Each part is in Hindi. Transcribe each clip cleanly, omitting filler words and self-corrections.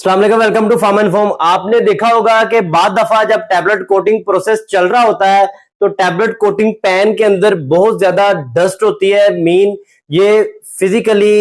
अस्सलाम वालेकुम, welcome to farm and form. आपने देखा होगा कि बाद दफा जब टैबलेट कोटिंग प्रोसेस चल रहा होता है तो टैबलेट कोटिंग पैन के अंदर बहुत ज्यादा डस्ट होती है। ये फिजिकली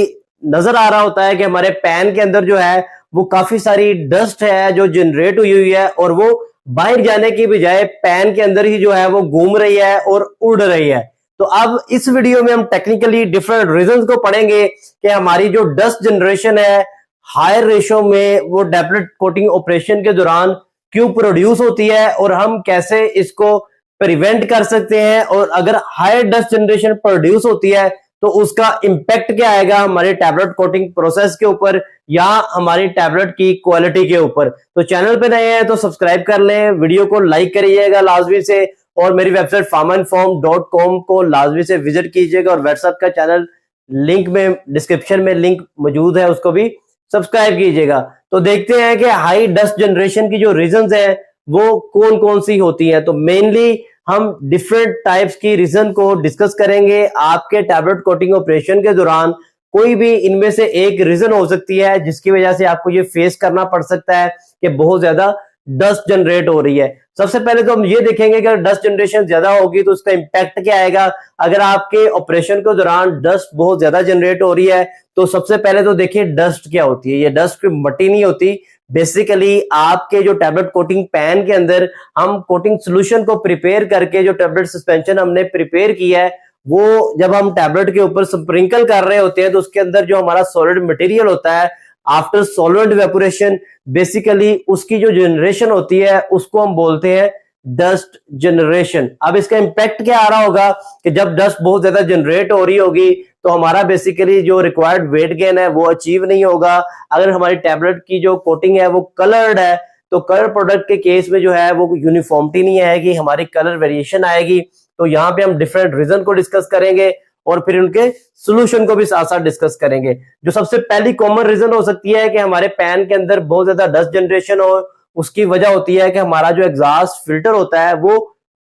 नजर आ रहा होता है कि हमारे पैन के अंदर जो है वो काफी सारी डस्ट है जो जनरेट हुई हुई है और वो बाहर जाने की बजाय पैन के अंदर ही जो है वो घूम रही है और उड़ रही है। तो अब इस वीडियो में हम टेक्निकली डिफरेंट रीजंस को पढ़ेंगे कि हमारी जो डस्ट जनरेशन है हायर रेशो में वो टैबलेट कोटिंग ऑपरेशन के दौरान क्यों प्रोड्यूस होती है और हम कैसे इसको प्रिवेंट कर सकते हैं, और अगर हायर डस्ट जनरेशन प्रोड्यूस होती है तो उसका इंपैक्ट क्या आएगा हमारे टैबलेट कोटिंग प्रोसेस के ऊपर या हमारी टैबलेट की क्वालिटी के ऊपर। तो चैनल पे नए हैं तो सब्सक्राइब कर लें, वीडियो को लाइक करिएगा लाजमी से, और मेरी वेबसाइट farmandform.com को लाजमी से विजिट कीजिएगा, और व्हाट्सएप का चैनल लिंक में डिस्क्रिप्शन में लिंक मौजूद है, उसको भी सब्सक्राइब कीजिएगा। तो देखते हैं कि हाई डस्ट जनरेशन की जो रीजंस है वो कौन कौन सी होती है। तो मेनली हम डिफरेंट टाइप्स की रीजन को डिस्कस करेंगे आपके टैबलेट कोटिंग ऑपरेशन के दौरान। कोई भी इनमें से एक रीजन हो सकती है जिसकी वजह से आपको ये फेस करना पड़ सकता है कि बहुत ज्यादा डस्ट जनरेट हो रही है। सबसे पहले तो हम ये देखेंगे कि अगर डस्ट जनरेशन ज्यादा होगी तो उसका इंपैक्ट क्या आएगा। अगर आपके ऑपरेशन के दौरान डस्ट बहुत ज्यादा जनरेट हो रही है तो सबसे पहले तो देखिए डस्ट क्या होती है। ये डस्ट कोई मट्टी नहीं होती, बेसिकली आपके जो टैबलेट कोटिंग पैन के अंदर हम कोटिंग सोल्यूशन को प्रिपेयर करके जो टैबलेट सस्पेंशन हमने प्रिपेयर किया है वो जब हम टैबलेट के ऊपर स्प्रिंकल कर रहे होते हैं तो उसके अंदर जो हमारा सॉलिड मटेरियल होता है आफ्टर सॉल्वेंट इवेपोरेशन, बेसिकली उसकी जो जनरेशन होती है उसको हम बोलते हैं डस्ट जनरेशन। अब इसका इंपैक्ट क्या आ रहा होगा कि जब डस्ट बहुत ज्यादा जनरेट हो रही होगी तो हमारा बेसिकली जो रिक्वायर्ड वेट गेन है वो अचीव नहीं होगा। अगर हमारी टैबलेट की जो कोटिंग है वो कलर्ड है तो कलर प्रोडक्ट के केस में जो है वो यूनिफॉर्मिटी नहीं आएगी, हमारी कलर वेरिएशन आएगी। तो यहाँ पे हम डिफरेंट रीजन को डिस्कस करेंगे और फिर उनके सोल्यूशन को भी साथ साथ डिस्कस करेंगे। जो सबसे पहली कॉमन रीजन हो सकती है कि हमारे पैन के अंदर बहुत ज्यादा डस्ट जनरेशन हो, उसकी वजह होती है कि हमारा जो एग्जॉस्ट फिल्टर होता है वो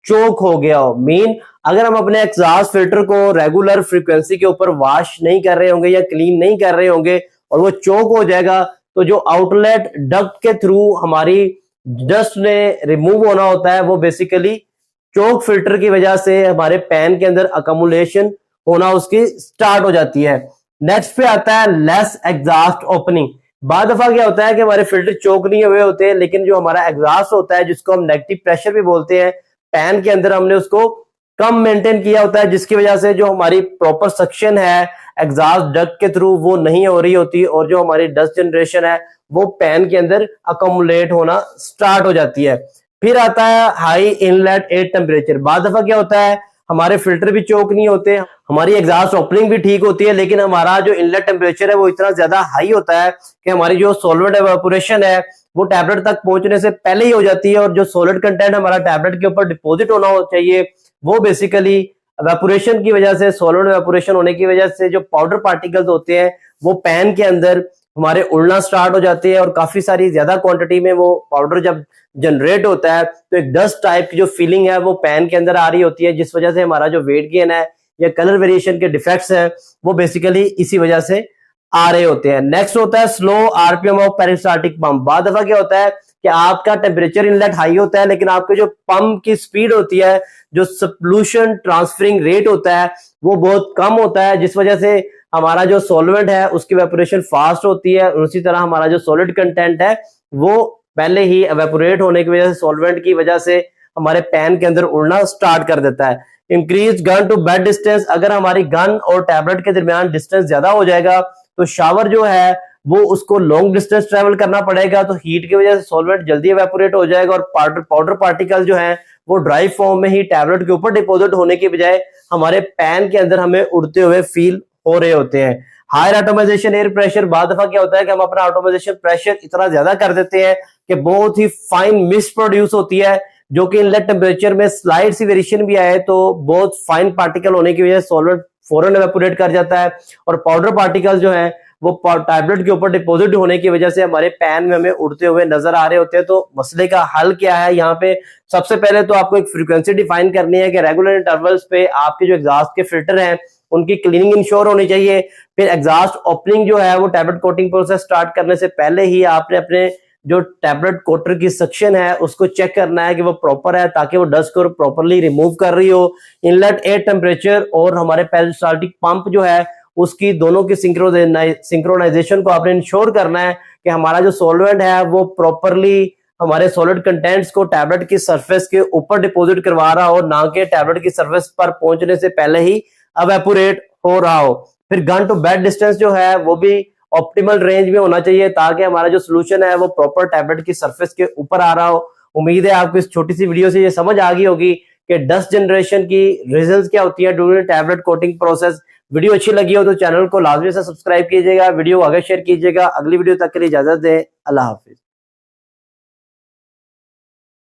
चोक हो गया हो। अगर हम अपने एग्जॉस्ट फिल्टर को रेगुलर फ्रीक्वेंसी के ऊपर वॉश नहीं कर रहे होंगे या क्लीन नहीं कर रहे होंगे और वो चोक हो जाएगा तो जो आउटलेट डक्ट के थ्रू हमारी डस्ट ने रिमूव होना होता है वो बेसिकली चोक फिल्टर की वजह से हमारे पैन के अंदर अकमुलेशन होना उसकी स्टार्ट हो जाती है। नेक्स्ट पे आता है लेस एग्जॉस्ट ओपनिंग। बाद दफा क्या होता है कि हमारे फिल्टर चोक नहीं हुए होते लेकिन जो हमारा एग्जॉस्ट होता है जिसको हम नेगेटिव प्रेशर भी बोलते हैं पैन के अंदर हमने उसको कम मेंटेन किया होता है, जिसकी वजह से जो हमारी प्रॉपर सक्शन है एग्जॉस्ट डक्ट के थ्रू वो नहीं हो रही होती और जो हमारी डस्ट जनरेशन है वो पैन के अंदर अकोमुलेट होना स्टार्ट हो जाती है। फिर आता है हाई इनलेट एयर टेम्परेचर। बाद दफा क्या होता है हमारे फिल्टर भी चोक नहीं होते, हमारी एग्जॉस्ट ओपनिंग भी ठीक होती है, लेकिन हमारा जो इनलेट टेम्परेचर है वो इतना ज्यादा हाई होता है कि हमारी जो सॉल्वेंट इवेपोरेशन है वो टैबलेट तक पहुंचने से पहले ही हो जाती है और जो सॉलिड कंटेंट हमारा टैबलेट के ऊपर डिपॉजिट होना चाहिए वो बेसिकली इवेपोरेशन की वजह से, सॉलिड इवेपोरेशन होने की वजह से जो पाउडर पार्टिकल्स होते हैं वो पैन के अंदर हमारे उड़ना स्टार्ट हो जाते हैं और काफी सारी ज्यादा क्वांटिटी में वो पाउडर जब जनरेट होता है तो एक डस्ट टाइप की जो फीलिंग है वो पैन के अंदर आ रही होती है, जिस वजह से हमारा जो वेट गेन है या कलर वेरिएशन के डिफेक्ट्स हैं वो बेसिकली इसी वजह से आ रहे होते हैं। नेक्स्ट होता है slow RPM of peristaltic pump. बाद दफा क्या होता है कि आपका टेम्परेचर इनलेट हाई होता है लेकिन आपके जो पंप की स्पीड होती है, जो सॉल्यूशन ट्रांसफरिंग रेट होता है वो बहुत कम होता है, जिस वजह से हमारा जो सॉल्वेंट है उसकी इवेपोरेशन फास्ट होती है और उसी तरह हमारा जो सॉलिड कंटेंट है वो पहले ही इवेपोरेट होने की वजह से सॉल्वेंट की वजह से हमारे पैन के अंदर उड़ना स्टार्ट कर देता है। Increase gun to bed distance. अगर हमारी गन और टैबलेट के दरमियान डिस्टेंस ज्यादा हो जाएगा तो शावर जो है वो उसको लॉन्ग डिस्टेंस ट्रेवल करना पड़ेगा, तो हीट की वजह से सॉल्वेंट जल्दी इवेपोरेट हो जाएगा और पाउडर पार्टिकल जो है वो ड्राई फॉर्म में ही टैबलेट के ऊपर डिपॉजिट होने की बजाय हमारे पैन के अंदर हमें उड़ते हुए फील हो रहे होते हैं। Higher atomisation air pressure. बाद दफा क्या होता है कि हम अपना ऑटोमाइजेशन प्रेशर इतना ज्यादा कर देते हैं कि बहुत ही फाइन मिस्ट प्रोड्यूस होती है, जो कि इनलेट टेम्परेचर में स्लाइड सी वेरिएशन भी आए तो बहुत फाइन पार्टिकल होने की वजह से सॉल्वेंट फौरन इवेपोरेट कर जाता है और पाउडर पार्टिकल जो है वो टैबलेट के ऊपर डिपॉजिट होने की वजह से हमारे पैन में हमें उड़ते हुए नजर आ रहे होते हैं। तो मसले का हल क्या है यहाँ पे? सबसे पहले तो आपको एक फ्रीक्वेंसी डिफाइन करनी है कि रेगुलर इंटरवल्स पे आपके जो एग्जॉस्ट के फिल्टर हैं उनकी क्लीनिंग इंश्योर होनी चाहिए। फिर एग्जॉस्ट ओपनिंग जो है वो टैबलेट कोटिंग प्रोसेस स्टार्ट करने से पहले ही आपने अपने जो टैबलेट कोटर की सेक्शन है उसको चेक करना है कि वो प्रॉपर है, ताकि वो डस्ट को प्रॉपरली रिमूव कर रही हो। इनलेट एयर टेम्परेचर और हमारे पेरिस्टाल्टिक पंप जो है उसकी दोनों की सिंक्रोनाइजेशन को आपने इंश्योर करना है कि हमारा जो सॉल्वेंट है वो प्रॉपरली हमारे सॉलिड कंटेंट्स को टैबलेट की सरफेस के ऊपर डिपॉजिट करवा रहा हो, ना कि टैबलेट की सरफेस पर पहुंचने से पहले ही एवेपोरेट हो रहा हो। फिर गन टू बेड डिस्टेंस जो है वो भी ऑप्टिमल रेंज में होना चाहिए, ताकि हमारा जो सोल्यूशन है वो प्रॉपर टैबलेट की सरफेस के ऊपर आ रहा हो। उम्मीद है आपको इस छोटी सी वीडियो से ये समझ आ गई होगी कि डस्ट जनरेशन की रीजंस क्या होती है during tablet coating process. Video अच्छी लगी हो तो चैनल को लाजमी से सब्सक्राइब कीजिएगा, वीडियो आगे शेयर कीजिएगा। अगली वीडियो तक के लिए इजाजत दें। अल्लाह हाफिज।